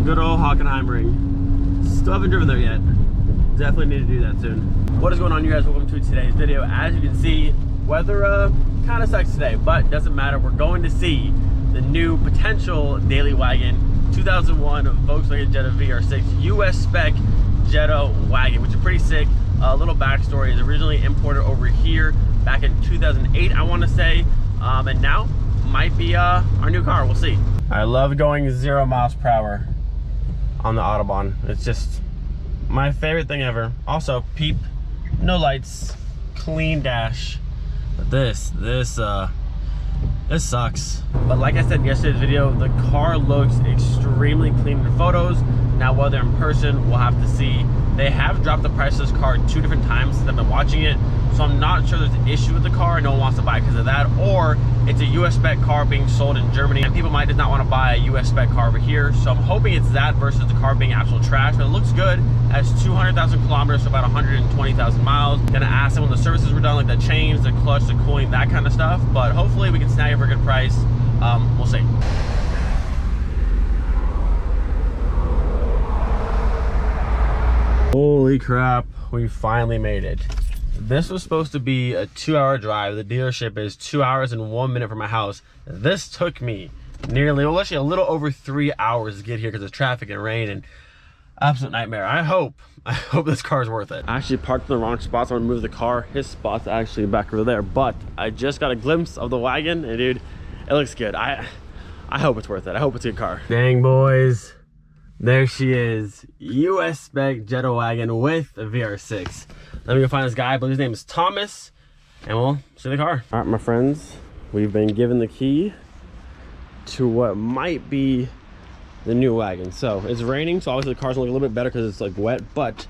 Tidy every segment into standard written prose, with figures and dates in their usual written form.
good old Hockenheimring. Still haven't driven there yet. Definitely need to do that soon. What is going on, you guys? Welcome to today's video. As you can see, weather kind of sucks today, but doesn't matter. We're going to see the new potential daily wagon 2001 Volkswagen Jetta VR6 US spec Jetta wagon, which is pretty sick. A little backstory: is originally imported over here back in 2008, I want to say, and now might be our new car. We'll see. I love going 0 miles per hour on the Autobahn. It's just my favorite thing ever. Also, peep, no lights, clean dash. But this sucks. But like I said in yesterday's video, the car looks extremely clean in photos. Now whether in person, we'll have to see. They have dropped the price of this car 2 different times since I've been watching it, so I'm not sure there's an issue with the car and no one wants to buy it because of that, or it's a US spec car being sold in Germany and people might just not want to buy a US spec car over here. So I'm hoping it's that versus the car being actual trash. But it looks good. It has 200,000 kilometers, so about 120,000 miles. Gonna ask them when the services were done, like the chains, the clutch, the cooling, that kind of stuff. But hopefully we can snag it for a good price. We'll see. Holy crap, we finally made it. This was supposed to be a 2-hour drive. The dealership is 2 hours and 1 minute from my house. This took me nearly, well, actually a little over 3 hours to get here because of traffic and rain and absolute nightmare. I hope this car is worth it. I actually parked in the wrong spot, so I'm gonna move the car. His spot's actually back over there, but I just got a glimpse of the wagon and dude, it looks good. I hope it's worth it. I hope it's a good car. Dang, boys. There she is, US spec Jetta wagon with a VR6. Let me go find this guy, but his name is Thomas, and we'll see the car. All right, my friends, we've been given the key to what might be the new wagon. So it's raining, so obviously the car's gonna look a little bit better because it's like wet, but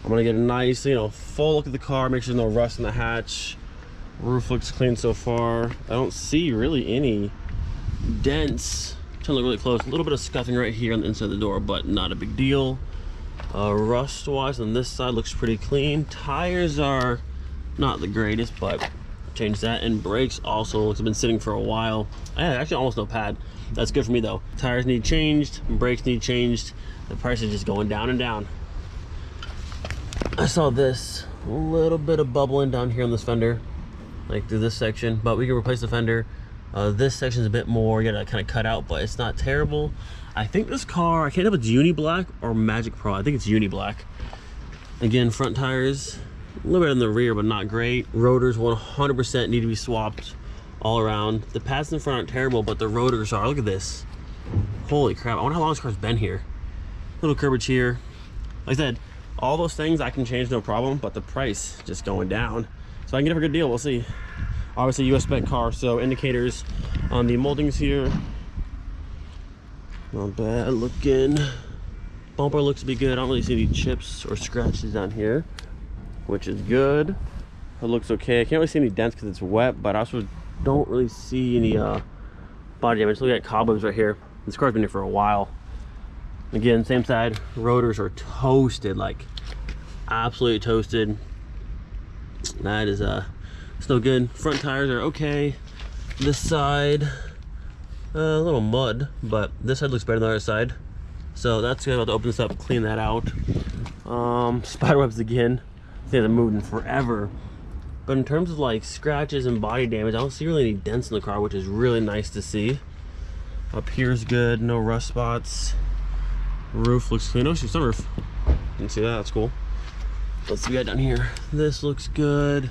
I'm gonna get a nice, you know, full look at the car, make sure there's no rust in the hatch. Roof looks clean so far. I don't see really any dents. Trying to look really close. A little bit of scuffing right here on the inside of the door, but not a big deal. Rust wise on this side looks pretty clean. Tires are not the greatest, but change that. And brakes also looks have been sitting for a while. Actually almost no pad. That's good for me though. Tires need changed, brakes need changed. The price is just going down and down. I saw this a little bit of bubbling down here on this fender, like through this section, but we can replace the fender. This section is a bit more, you gotta kind of cut out, but it's not terrible. I think this car, I can't tell if it's Uni Black or Magic Pro. I think it's Uni Black. Again, front tires, a little bit in the rear, but not great. Rotors 100% need to be swapped all around. The pads in front aren't terrible, but the rotors are. Look at this. Holy crap, I wonder how long this car's been here. Little curvature here. Like I said, all those things I can change, no problem, but the price just going down. So I can get it for a good deal, we'll see. Obviously US spec car, so indicators on the moldings here, not bad looking. Bumper looks to be good. I don't really see any chips or scratches down here, which is good. It looks okay. I can't really see any dents because it's wet, but I also don't really see any body damage. Look at cobwebs right here. This car's been here for a while. Again, same side, rotors are toasted, like absolutely toasted. That is it's no good. Front tires are okay. This side, a little mud, but this side looks better than the other side. So that's good. I'll have to open this up, clean that out. Spiderwebs again. They haven't moved in forever. But in terms of like scratches and body damage, I don't see really any dents in the car, which is really nice to see. Up here's good, no rust spots. Roof looks clean. Oh, she's sunroof. You can see that, that's cool. Let's see what we got down here. This looks good.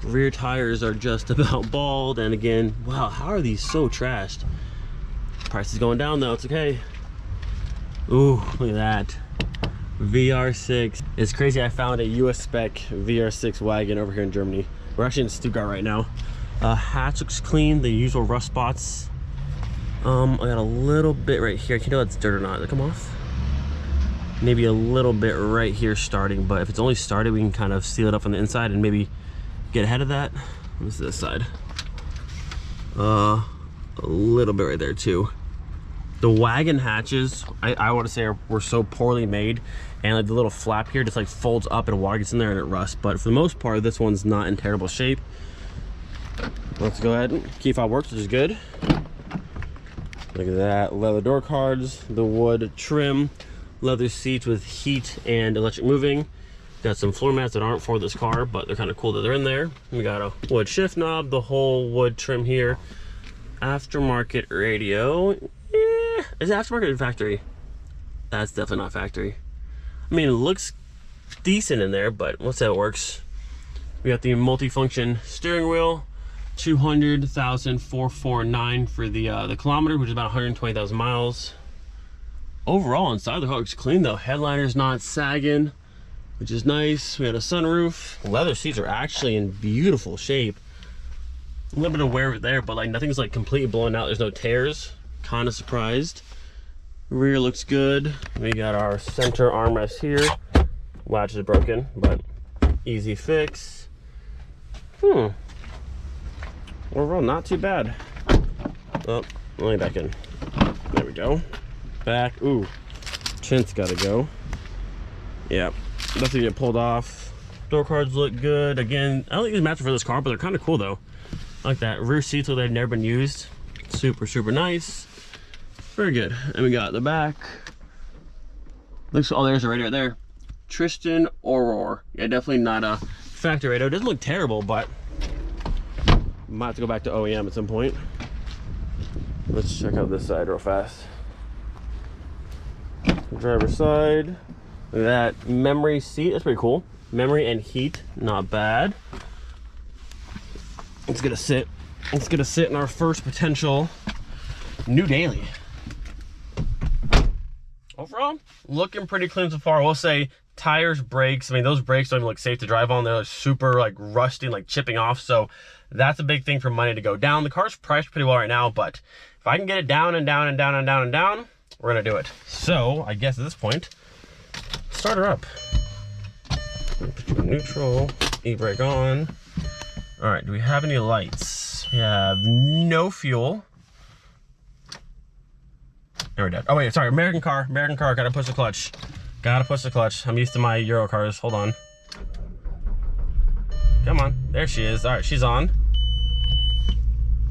Rear tires are just about bald, and again, wow, how are these so trashed? Price is going down though, it's okay. Ooh, look at that. VR6. It's crazy, I found a US spec VR6 wagon over here in Germany. We're actually in Stuttgart right now. Hatch looks clean, the usual rust spots. I got a little bit right here. I can't tell if it's dirt or not. Did it come off? Maybe a little bit right here starting, but if it's only started, we can kind of seal it up on the inside and maybe get ahead of that. This is this side. A little bit right there too. The wagon hatches, I want to say were so poorly made, and like the little flap here just like folds up and water gets in there and it rusts. But for the most part, this one's not in terrible shape. Let's go ahead and key fob works, which is good. Look at that, leather door cards, the wood trim, leather seats with heat and electric moving. Got some floor mats that aren't for this car, but they're kind of cool that they're in there. We got a wood shift knob, the whole wood trim here. Aftermarket radio. Yeah, is it aftermarket or factory? That's definitely not factory. I mean, it looks decent in there, but let's say it works. We got the multifunction steering wheel, 200,449 for the kilometer, which is about 120,000 miles. Overall, inside the car looks clean though. Headliner's not sagging, which is nice. We had a sunroof. Leather seats are actually in beautiful shape. A little bit of wear there, but like nothing's like completely blown out. There's no tears. Kind of surprised. Rear looks good. We got our center armrest here. Latch is broken, but easy fix. Overall, not too bad. Oh, let me back in. There we go. Back. Ooh, tint's gotta go. Yeah, that's gonna get pulled off. Door cards look good. Again, I don't think these match for this car, but they're kind of cool though. I like that. Rear seats look like they've never been used. Super, super nice. Very good. And we got the back. Looks, oh, there's a radio right there. Tristan Aurora. Yeah, definitely not a factory radio. It doesn't look terrible, but might have to go back to OEM at some point. Let's check out this side real fast. Driver's side. Look at that memory seat. That's pretty cool. Memory and heat, not bad. It's gonna sit. It's gonna sit in our first potential new daily. Overall, looking pretty clean so far. We'll say tires, brakes. I mean, those brakes don't even look safe to drive on. They're like super like rusty, like chipping off. So that's a big thing for money to go down. The car's priced pretty well right now, but if I can get it down and down and down and down and down, we're gonna do it. So I guess at this point, start her up. Put you in neutral, e-brake on. All right, do we have any lights? We have no fuel. There we're dead. Oh wait, sorry, American car, gotta push the clutch. Gotta push the clutch. I'm used to my Euro cars, hold on. Come on, there she is. All right, she's on.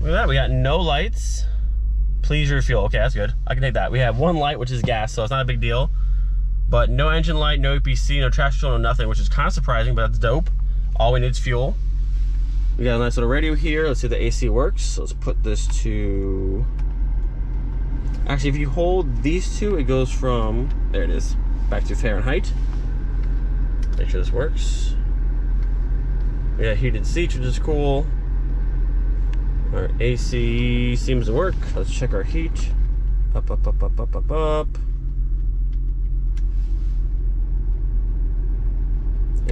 Look at that, we got no lights. Please refuel, okay, that's good. I can take that. We have one light, which is gas, so it's not a big deal. But no engine light, no EPC, no traction control, no nothing, which is kind of surprising, but that's dope. All we need is fuel. We got a nice little radio here. Let's see if the AC works. Let's put this to... Actually, if you hold these two, it goes from, there it is, back to Fahrenheit. Make sure this works. We got heated seats, which is cool. Our AC seems to work. Let's check our heat. Up, up, up, up, up, up, up.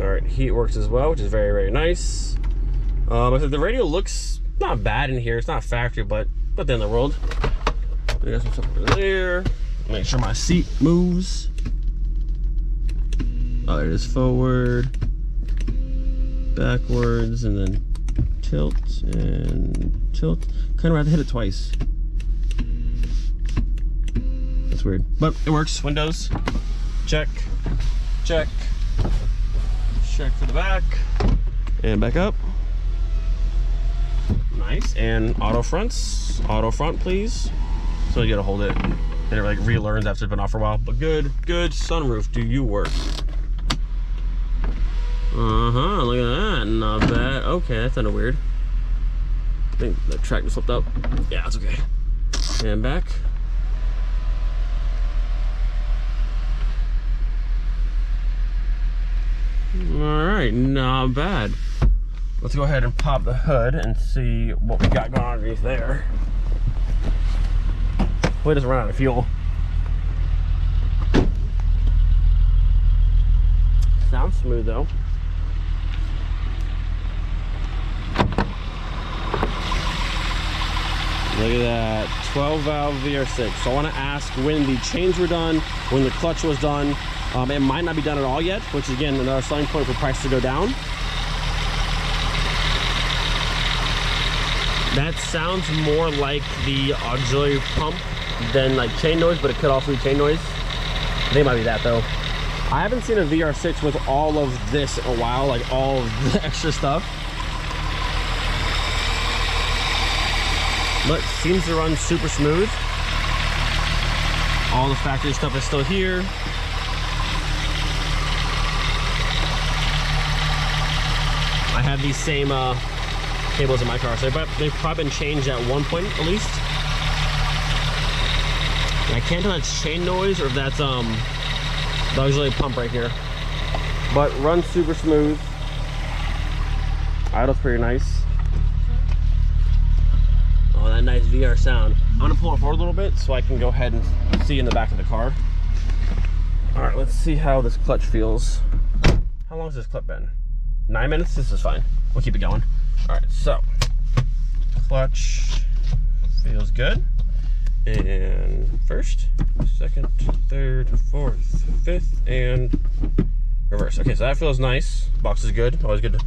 All right, heat works as well, which is very, very nice. The radio looks not bad in here. It's not factory, but not the end of the world. We got some stuff over there. Make sure my seat moves. Oh, there it is. Forward, backwards, and then tilt and tilt. Kind of have to hit it twice. That's weird, but it works. Windows, check, check. Check for the back, and back up. Nice, and auto fronts. Auto front, please. So you gotta hold it, and it like relearns after it's been off for a while. But good, good sunroof. Do you work? Look at that. Not bad. Okay, that's kind of weird. I think the track just slipped up. Yeah, it's okay. And back. All right, not bad. Let's go ahead and pop the hood and see what we got going on underneath there. Hopefully it doesn't run out of fuel. Sounds smooth though. Look at that, 12 valve VR6. So I want to ask when the chains were done, when the clutch was done. It might not be done at all yet, which is again another selling point for price to go down. That sounds more like the auxiliary pump than like chain noise, but it could also be chain noise. I think it might be that though. I haven't seen a VR6 with all of this in a while, like all of the extra stuff. But seems to run super smooth. All the factory stuff is still here. I have these same cables in my car, so they've probably been changed at one point at least. And I can't tell if that's chain noise or if that's the auxiliary pump right here. But runs super smooth. Idle's pretty nice. Oh, that nice VR sound. I'm gonna pull it forward a little bit so I can go ahead and see in the back of the car. All right, let's see how this clutch feels. How long has this clip been? 9 minutes? This is fine. We'll keep it going. All right, so clutch feels good. And first, second, third, fourth, fifth, and reverse. Okay, so that feels nice. Box is good. Always good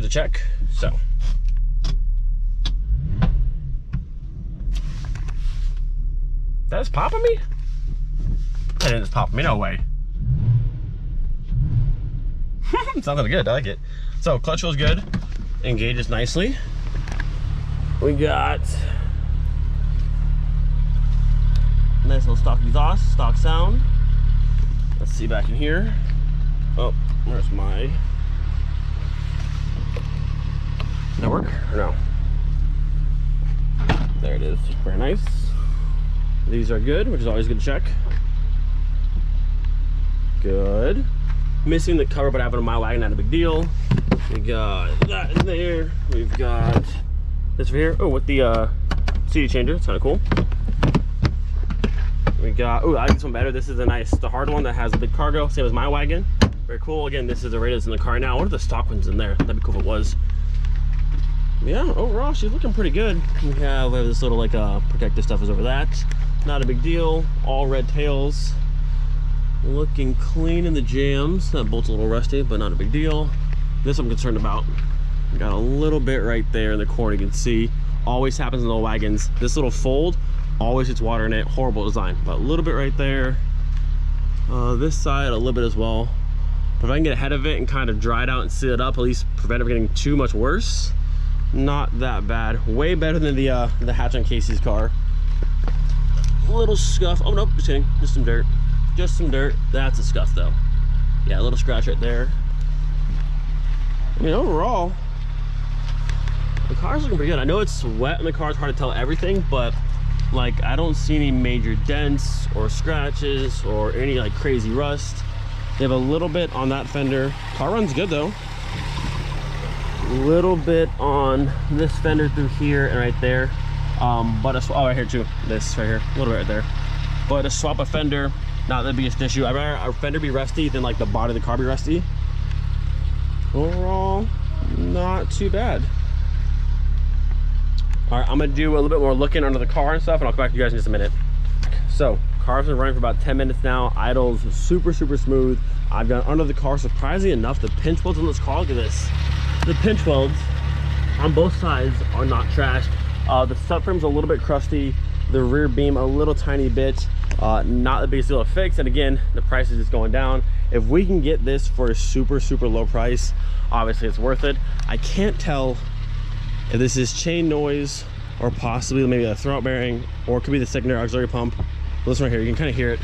to check. So that is popping me? That didn't just pop me, no way. Sounds really good, I like it. So clutch feels good, engages nicely. We got nice little stock exhaust, stock sound. Let's see back in here. Oh, where's my network? Or no? There it is, very nice. These are good, which is always good to check. Good. Missing the cover, but having a my wagon, not a big deal. We got that in there. We've got this over here. Oh, with the CD changer, it's kind of cool. We got, oh, I like this one better. This is the hard one that has a big cargo, same as my wagon. Very cool. Again, this is the radio that's in the car now. What are the stock ones in there? That'd be cool if it was. Yeah, overall, she's looking pretty good. We have this little like protective stuff is over that. Not a big deal. All red tails. Looking clean in the jams. That bolt's a little rusty, but not a big deal. This I'm concerned about. We got a little bit right there in the corner, you can see. Always happens in the wagons. This little fold always gets water in it. Horrible design, but a little bit right there. This side a little bit as well. But if I can get ahead of it and kind of dry it out and seal it up, at least prevent it from getting too much worse. Not that bad. Way better than the hatch on Casey's car. Little scuff. Oh nope, just kidding. Just some dirt. Just some dirt. That's a scuff though. Yeah, a little scratch right there. I mean, overall, the car's looking pretty good. I know it's wet in the car, it's hard to tell everything, but like I don't see any major dents or scratches or any like crazy rust. They have a little bit on that fender. Car runs good though. A little bit on this fender through here and right there. But oh, right here too. This right here, a little bit right there. But a swap a fender, not the biggest issue. I'd rather our fender be rusty than like the body of the car be rusty. Overall, not too bad. All right, I'm gonna do a little bit more looking under the car and stuff, and I'll come back to you guys in just a minute. So, car's been running for about 10 minutes now. Idle's super smooth. I've gone under the car. Surprisingly enough, the pinch welds on this car, look at this. The pinch welds on both sides are not trashed. The subframe's a little bit crusty. The rear beam a little tiny bit. Not the biggest deal to fix, and again, the price is just going down. If we can get this for a super low price, obviously it's worth it. I can't tell if this is chain noise or possibly maybe a throwout bearing, or it could be the secondary auxiliary pump. Listen right here, you can kind of hear it.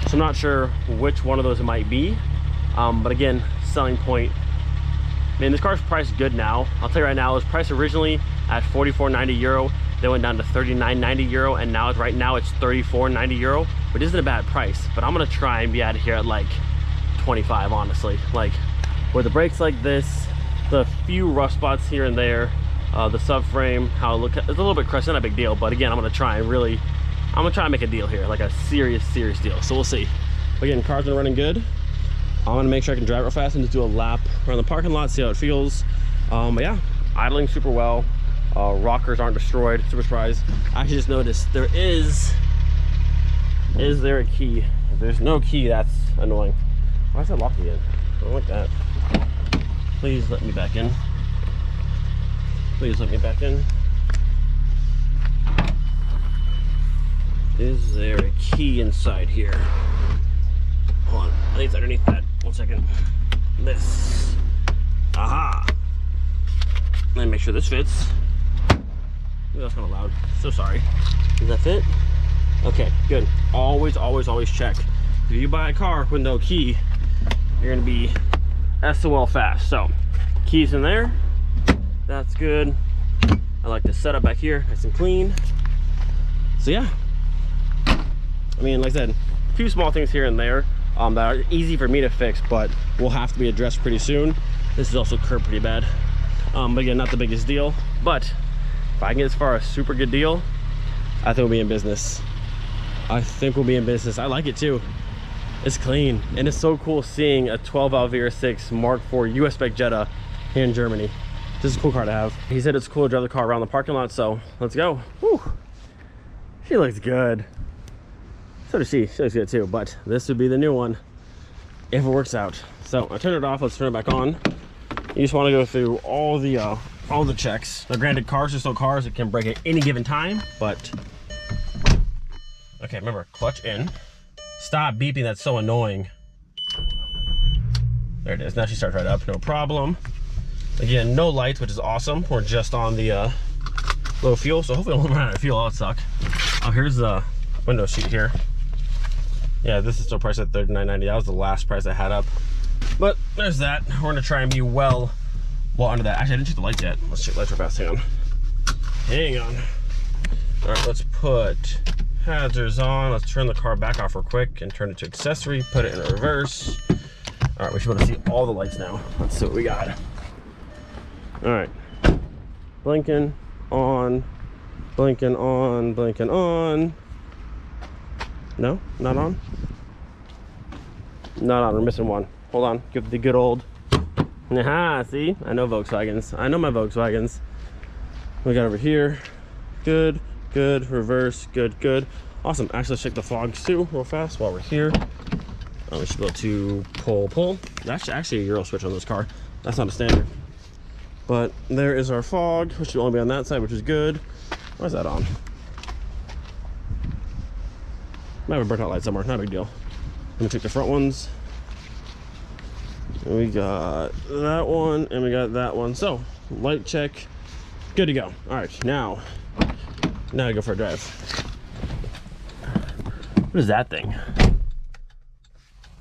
So I'm not sure which one of those it might be, but again, selling point. Man, this car's priced good now. I'll tell you right now, it was priced originally at 44.90 euro. They went down to 39.90 euro, and now right now it's 34.90 euro, which isn't a bad price. But I'm gonna try and be out of here at like 25, honestly. Like with the brakes like this, the few rust spots here and there, the subframe, how it looks, it's a little bit crushed, not a big deal. But again, I'm gonna try and make a deal here, like a serious deal. So we'll see. But again, car's been running good. I'm gonna make sure I can drive real fast and just do a lap around the parking lot, see how it feels. But yeah, idling super well. Rockers aren't destroyed. Super surprised. I actually just noticed there is there a key? If there's no key, that's annoying. Why is that locked again? I don't like that. Please let me back in. Please let me back in. Is there a key inside here? Hold on, I think it's underneath that. 1 second. This. Aha! Let me make sure this fits. That's kind of loud. So sorry. Does that fit? Okay, good. Always, always, always check. If you buy a car with no key, you're gonna be SOL fast. So, keys in there. That's good. I like the setup back here, nice and clean. So yeah. I mean, like I said, a few small things here and there that are easy for me to fix, but will have to be addressed pretty soon. This is also curved pretty bad. But again, not the biggest deal. But if I can get as far as a super good deal, I think we'll be in business. I think we'll be in business. I like it too. It's clean, and it's so cool seeing a 12-valve VR6 Mark IV US Spec Jetta here in Germany. This is a cool car to have. He said it's cool to drive the car around the parking lot, so let's go. Whew. She looks good. So does she. She looks good too, but this would be the new one if it works out. So I turned it off. Let's turn it back on. You just want to go through all the checks. Now, granted, cars are still cars. It can break at any given time, but okay. Remember, clutch in. Stop beeping. That's so annoying. There it is. Now she starts right up. No problem. Again, no lights, which is awesome. We're just on the low fuel, so hopefully I won't run out of fuel. That would suck. Oh, here's the window sheet here. Yeah, this is still priced at $39.90. That was the last price I had up. But there's that. We're gonna try and be well under that. Actually, I didn't check the lights yet. Let's check the lights real fast. Hang on. Hang on. All right, let's put hazards on. Let's turn the car back off real quick and turn it to accessory. Put it in reverse. All right, we should be able to see all the lights now. Let's see what we got. All right. Blinking on. Blinking on. Blinking on. No, not on. Not on. We're missing one. Hold on. Give the good old. Aha, see? I know Volkswagens. I know my Volkswagens. We got over here. Good, good. Reverse. Good, good. Awesome. Actually, let's check the fogs too real fast while we're here. We should be able to pull. That's actually a Euro switch on this car. That's not a standard. But there is our fog, which should only be on that side, which is good. Why is that on? Might have a burnout light somewhere, not a big deal. Let me check the front ones. We got that one and we got that one. So, light check, good to go. All right, now I go for a drive. What is that thing?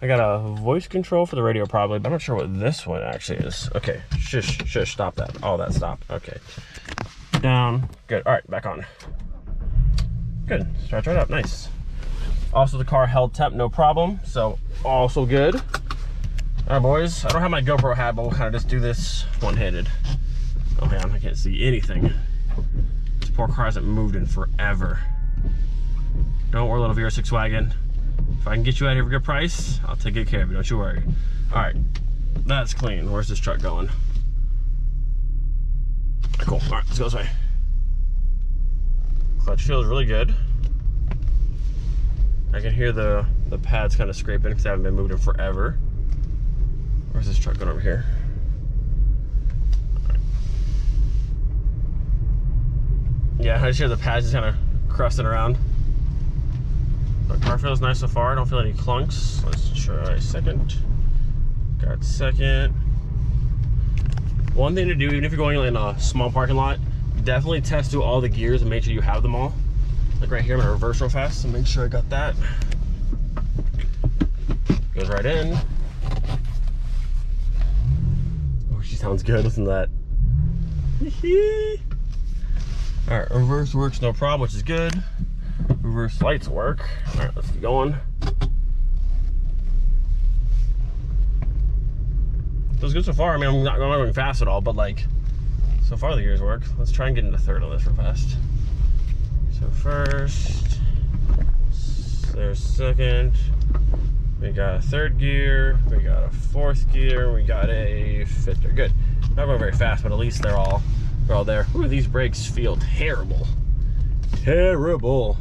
I got a voice control for the radio probably, but I'm not sure what this one actually is. Okay, shush, stop that. Oh, that stopped, okay. Down, good, all right, back on. Good, starts right up, nice. Also, the car held temp, no problem, so also good. All right, boys, I don't have my GoPro hat, but we'll kind of just do this one-handed. Oh, man, I can't see anything. This poor car hasn't moved in forever. Don't worry, little VR6 Wagon. If I can get you out here for a good price, I'll take good care of you, don't you worry. All right, that's clean. Where's this truck going? Cool, all right, let's go this way. Clutch feels really good. I can hear the pads kind of scraping because they haven't been moved in forever. Where's this truck going over here? Right. Yeah, I just hear the pads just kind of crusting around. The car feels nice so far. I don't feel any clunks. Let's try second. Got second. One thing to do, even if you're going in a small parking lot, definitely test through all the gears and make sure you have them all. Like right here, I'm gonna reverse real fast and make sure I got that. Goes right in. Oh, she sounds good. Listen to that. All right, reverse works no problem, which is good. Reverse lights work. All right, let's keep going. Feels good so far. I mean, I'm not going fast at all, but like, so far the gears work. Let's try and get into third on this real fast. So first, there's second. We got a third gear. We got a fourth gear. We got a fifth gear. Good. Not going very fast, but at least they're all there. Ooh, these brakes feel terrible. Terrible.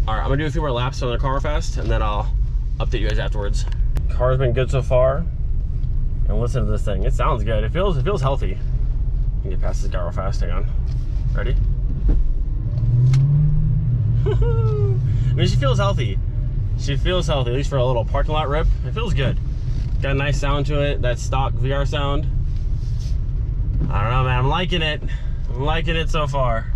All right, I'm gonna do a few more laps on the car fast, and then I'll update you guys afterwards. Car's been good so far. And listen to this thing. It sounds good. It feels healthy. You can get past this guy real fast. Hang on. Ready? I mean, she feels healthy. She feels healthy, at least for a little parking lot rip. It feels good. Got a nice sound to it. That stock VR sound. I don't know, man. I'm liking it. I'm liking it so far.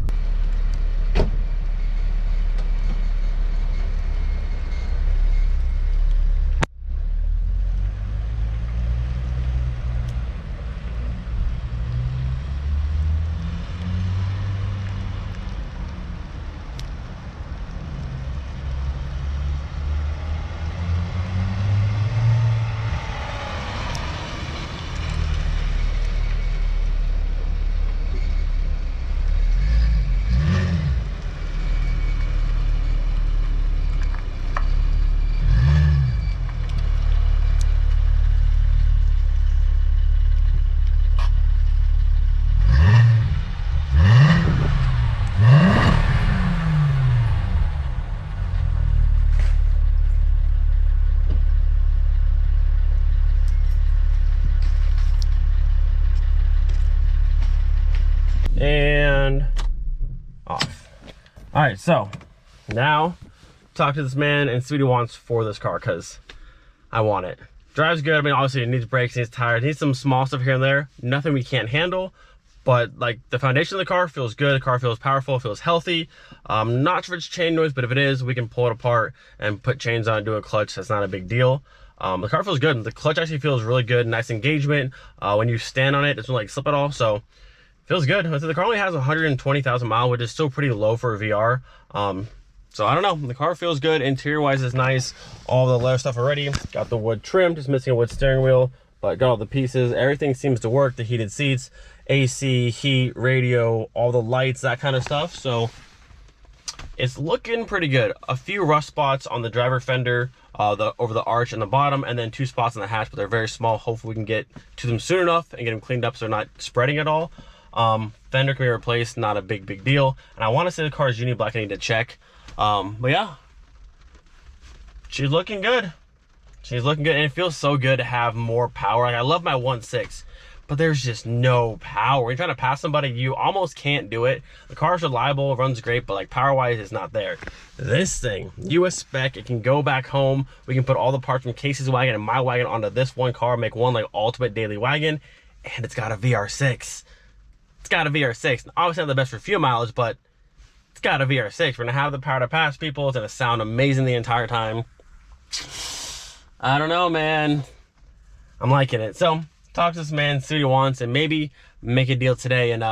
And off. All right, so now talk to this man and see what he wants for this car, because I want it. Drives good. I mean, obviously it needs brakes, it needs tires, it needs some small stuff here and there. Nothing we can't handle, but like the foundation of the car feels good. The car feels powerful, feels healthy. Not sure if it's chain noise, but if it is, we can pull it apart and put chains on and do a clutch. That's not a big deal. The car feels good. The clutch actually feels really good. Nice engagement. When you stand on it, it doesn't like slip at all. So feels good. So the car only has 120,000 miles, which is still pretty low for a VR. So I don't know. The car feels good. Interior wise is nice. All the leather stuff already. Got the wood trim, just missing a wood steering wheel, but got all the pieces. Everything seems to work. The heated seats, AC, heat, radio, all the lights, that kind of stuff. So it's looking pretty good. A few rust spots on the driver fender, over the arch and the bottom, and then 2 spots on the hatch, but they're very small. Hopefully we can get to them soon enough and get them cleaned up so they're not spreading at all. Fender can be replaced, not a big deal. And I want to say the car is uni black. I need to check. But yeah, she's looking good. She's looking good, and it feels so good to have more power. Like, I love my 1.6, but there's just no power. When you're trying to pass somebody, you almost can't do it. The car's reliable, runs great, but like power wise, it's not there. This thing, US spec, it can go back home. We can put all the parts from Casey's wagon and my wagon onto this one car, make one like ultimate daily wagon, and it's got a VR6. It's got a VR6. Obviously not the best for fuel mileage, but it's got a VR6. We're gonna have the power to pass people. It's gonna sound amazing the entire time. I don't know, man. I'm liking it. So talk to this man, see what he wants, and maybe make a deal today, and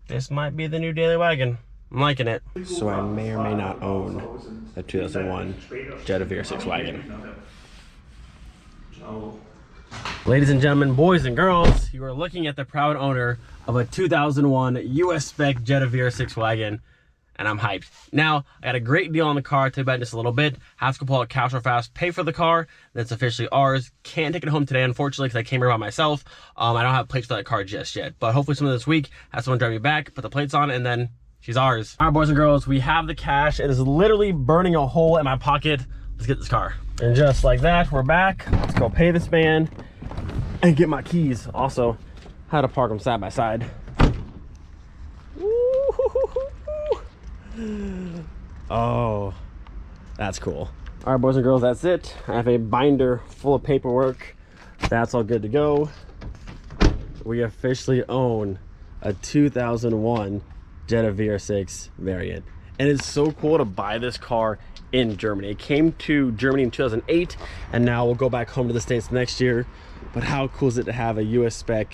this might be the new daily wagon. I'm liking it. So I may or may not own a 2001 Jetta VR6 wagon. Ladies and gentlemen, boys and girls, you are looking at the proud owner of a 2001 US spec Jetta VR6 wagon, and I'm hyped. Now, I got a great deal on the car. I'll tell you about it in just a little bit. Have to pull out cash real fast, pay for the car, then it's officially ours. Can't take it home today, unfortunately, because I came here by myself. I don't have plates for that car just yet, but hopefully sometime this week, have someone drive me back, put the plates on, and then she's ours. All right, boys and girls, we have the cash. It is literally burning a hole in my pocket. Let's get this car. And just like that, we're back. Let's go pay this man and get my keys. Also, how to park them side by side. Oh, that's cool. All right, boys and girls, that's it. I have a binder full of paperwork. That's all good to go. We officially own a 2001 Jetta VR6 variant. And it's so cool to buy this car in Germany. It came to Germany in 2008, and now we'll go back home to the States next year. But how cool is it to have a US spec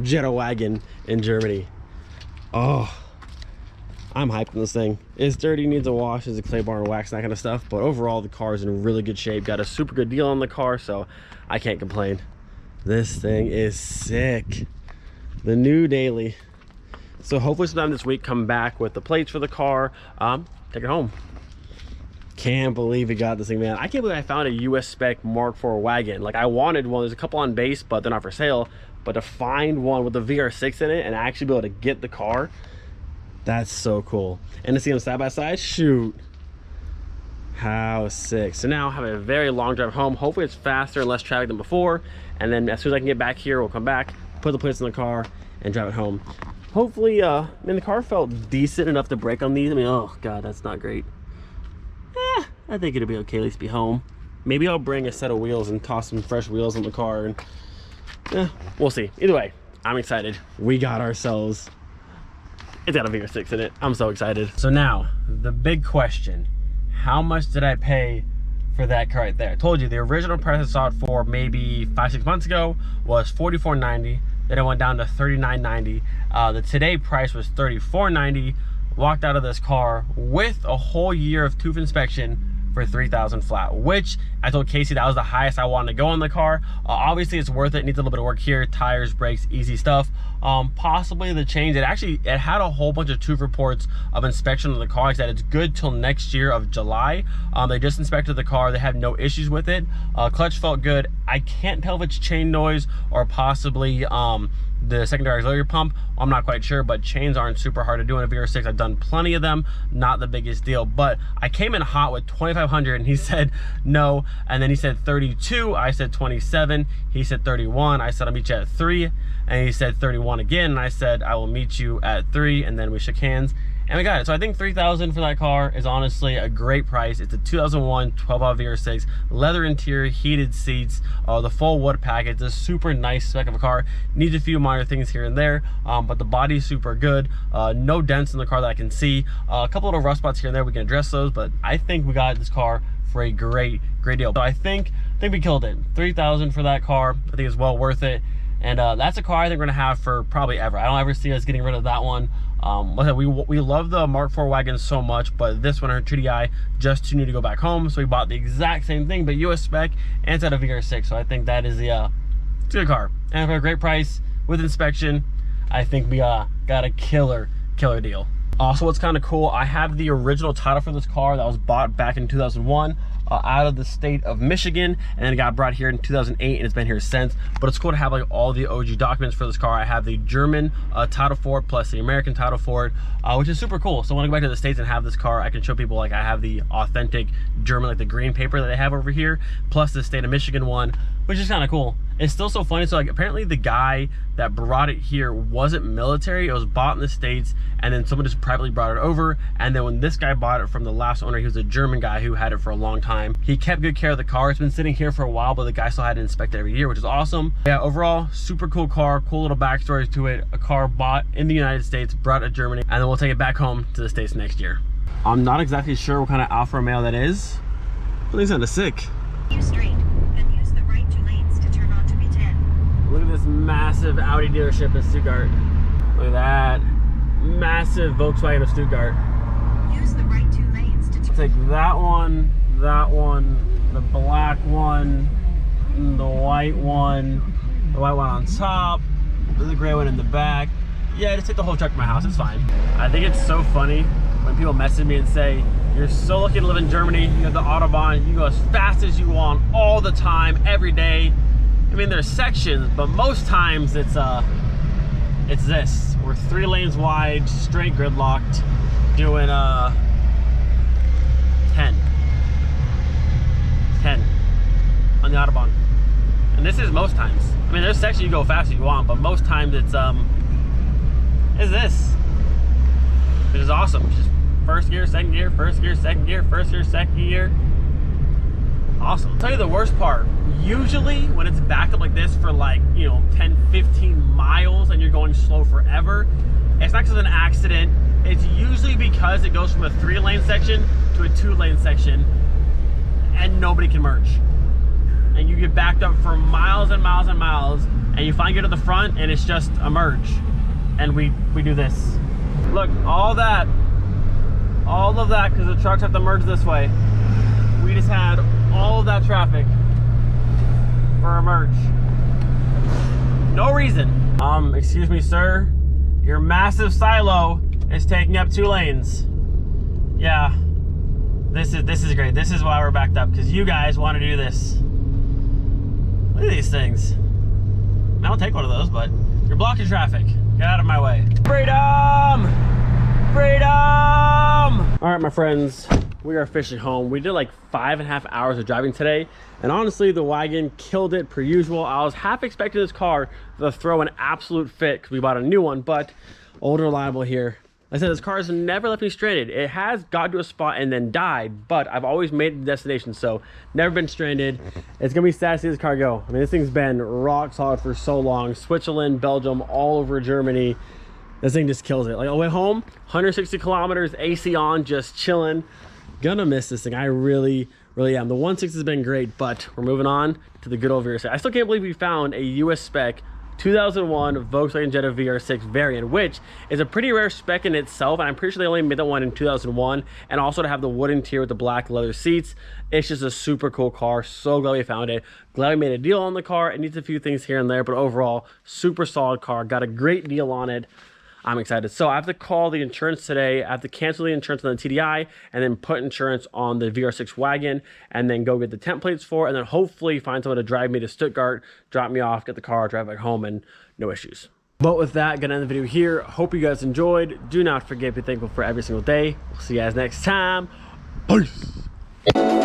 Jetta wagon in Germany? Oh, I'm hyped on this thing. It's dirty, needs a wash, needs a clay bar and wax, and that kind of stuff. But overall, the car is in really good shape. Got a super good deal on the car, so I can't complain. This thing is sick. The new daily. So hopefully sometime this week, come back with the plates for the car, take it home. Can't believe we got this thing, man. I can't believe I found a US spec Mark IV wagon. Like, I wanted one. There's a couple on base, but they're not for sale. But to find one with the VR6 in it and actually be able to get the car, that's so cool. And to see them side by side, shoot, how sick. So now I have a very long drive home. Hopefully it's faster and less traffic than before. And then as soon as I can get back here, we'll come back, put the plates in the car, and drive it home. Hopefully, I mean, the car felt decent enough to brake on these. I mean, oh God, that's not great. I think it'll be okay, at least be home. Maybe I'll bring a set of wheels and toss some fresh wheels on the car, and we'll see. Either way, I'm excited. We got ourselves it's got a VR6 in it. I'm so excited. So now, the big question, how much did I pay for that car right there? I told you the original price I saw it for maybe 5-6 months ago was $44.90. Then it went down to $39.90. The today price was $34.90. Walked out of this car with a whole year of tooth inspection for $3,000 flat, which I told Casey that was the highest I wanted to go on the car. Obviously it's worth it. It needs a little bit of work here, tires, brakes, easy stuff. Possibly the change, it had a whole bunch of tooth reports of inspection of the car. Like I said, it's good till next year of July. They just inspected the car. They had no issues with it. Clutch felt good. I can't tell if it's chain noise or possibly the secondary auxiliary pump. I'm not quite sure, but chains aren't super hard to do in a VR6. I've done plenty of them, not the biggest deal. But I came in hot with 2,500 and he said no, and then he said 32. I said 27. He said 31. I said I'll meet you at 3, and he said 31 again, and I said I will meet you at 3, and then we shook hands and we got it. So I think $3,000 for that car is honestly a great price. It's a 2001 12-valve VR6, leather interior, heated seats, the full wood package. It's a super nice spec of a car. Needs a few minor things here and there, but the body's super good. No dents in the car that I can see. A couple little rough spots here and there. We can address those, but I think we got this car for a great deal. So I think we killed it. $3,000 for that car. I think it's well worth it. And that's a car I think we're gonna have for probably ever. I don't ever see us getting rid of that one. We love the Mark IV wagon so much, but this one, our 2DI, just too new to go back home. So we bought the exact same thing, but US spec, and it's at a VR6. So I think that is it's a good car. And for a great price with inspection, I think we got a killer deal. Also, what's kind of cool, I have the original title for this car that was bought back in 2001 out of the state of Michigan, and then it got brought here in 2008, and it's been here since. But it's cool to have like all the OG documents for this car. I have the German title for it plus the American title for it, which is super cool. So when I go back to the States and have this car, I can show people like I have the authentic German, like the green paper that they have over here, plus the state of Michigan one, which is kind of cool. It's still so funny. So like apparently the guy that brought it here wasn't military. It was bought in the States, and then someone just privately brought it over. And then when this guy bought it from the last owner, he was a German guy who had it for a long time. He kept good care of the car. It's been sitting here for a while, but the guy still had it inspected every year, which is awesome. Yeah, overall, super cool car. Cool little backstory to it. A car bought in the United States, brought to Germany, and then we'll take it back home to the States next year. I'm not exactly sure what kind of Alfa Romeo that is. But he's kind of sick. Look at this massive Audi dealership in Stuttgart. Look at that. Massive Volkswagen of Stuttgart. Use the right 2 lanes to take that one, the black one, the white one on top, the gray one in the back. Yeah, just take the whole truck to my house, it's fine. I think it's so funny when people message me and say, you're so lucky to live in Germany, you have the Autobahn, you go as fast as you want all the time, every day. I mean, there's sections, but most times it's this. We're 3 lanes wide, straight gridlocked, doing 10 on the Autobahn. And this is most times. I mean, there's sections you go fast as you want, but most times it's this. Which is awesome. Just first gear, second gear, first gear, second gear, first gear, second gear. Awesome. I'll tell you the worst part. Usually when it's backed up like this for like, 10, 15 miles and you're going slow forever, it's not because of an accident. It's usually because it goes from a 3-lane section to a 2-lane section and nobody can merge. And you get backed up for miles and miles and miles, and you finally get to the front and it's just a merge. And we do this. Look, all of that, because the trucks have to merge this way. We just had all of that traffic for a merge. No reason. Excuse me, sir. Your massive silo is taking up 2 lanes. Yeah. This is great. This is why we're backed up, because you guys want to do this. Look at these things. I don't take one of those, but you're blocking traffic. Get out of my way. Freedom! Freedom! All right, my friends. We are officially home. We did like 5.5 hours of driving today, and honestly the Wagon killed it per usual. I was half expecting this car to throw an absolute fit because we bought a new one, but old reliable here. Like I said, this car has never left me stranded. It has got to a spot and then died, but I've always made it to the destination, so never been stranded. It's gonna be sad to see this car go. I mean, this thing's been rock solid for so long. Switzerland, Belgium, all over Germany. This thing just kills it. Like I went home, 160 kilometers, AC on, just chilling. Gonna miss this thing. I really am. The 1.6 has been great, but we're moving on to the good old VR6. I still can't believe we found a US spec 2001 Volkswagen Jetta VR6 variant, which is a pretty rare spec in itself, and I'm pretty sure they only made that one in 2001, and also to have the wood interior with the black leather seats. It's just a super cool car. So glad we found it. Glad we made a deal on the car. It needs a few things here and there, but overall, super solid car. Got a great deal on it. I'm excited. So I have to call the insurance today. I have to cancel the insurance on the TDI and then put insurance on the VR6 Wagon and then go get the temp plates for it, and then hopefully find someone to drive me to Stuttgart, drop me off, get the car, drive back home, and no issues. But with that, gonna end the video here. Hope you guys enjoyed. Do not forget to be thankful for every single day. We'll see you guys next time. Peace.